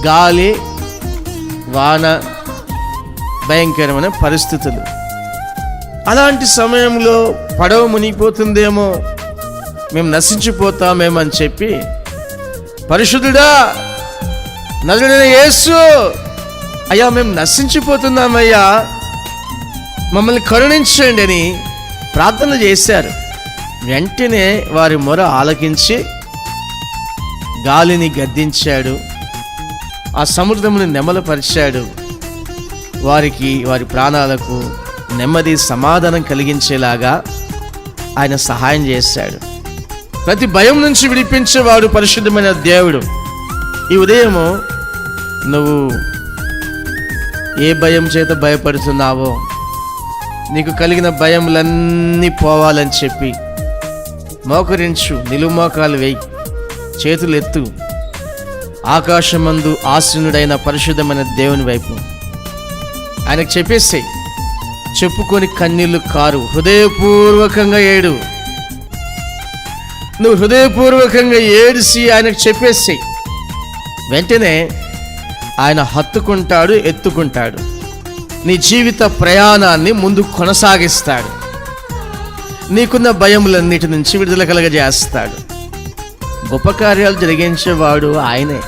గాలి, వాన, భయంకరమైన పరిస్థితులు. అలాంటి సమయంలో పడవ మునిగిపోతుందేమో, మేము నశించిపోతామేమో అని చెప్పి, పరిశుద్ధుడా నజరేయుడైన యేసు, అయ్యా మేము నశించిపోతున్నామయ్యా, మమ్మల్ని కరుణించండి అని ప్రార్థన చేశారు. వెంటనే వారి మొర ఆలకించి గాలిని గద్దించాడు, ఆ సముద్రమును నెమలపరిచాడు. వారికి, వారి ప్రాణాలకు నెమ్మది, సమాధానం కలిగించేలాగా ఆయన సహాయం చేశాడు. ప్రతి భయం నుంచి విడిపించేవాడు పరిశుద్ధమైన దేవుడు. ఈ ఉదయము నువ్వు ఏ భయం చేత భయపడుతున్నావో, నీకు కలిగిన భయములన్నీ పోవాలని చెప్పి మోకరించు, నిలువు మోకాలు వేయి, చేతులు ఎత్తు, ఆకాశమందు ఆసీనుడైన పరిశుద్ధమైన దేవుని వైపు ఆయనకు చెప్పేసేయి. చెప్పుకొని కన్నీళ్లు కారు, హృదయపూర్వకంగా ఏడు. నువ్వు హృదయపూర్వకంగా ఏడిసి ఆయనకు చెప్పేసేయి. వెంటనే ఆయన హత్తుకుంటాడు, ఎత్తుకుంటాడు, నీ జీవిత ప్రయాణాన్ని ముందు కొనసాగిస్తాడు. నీకున్న భయములన్నిటి నుంచి విడుదల కలగజేస్తాడు. గొప్ప కార్యాలు జరిగించేవాడు ఆయనే.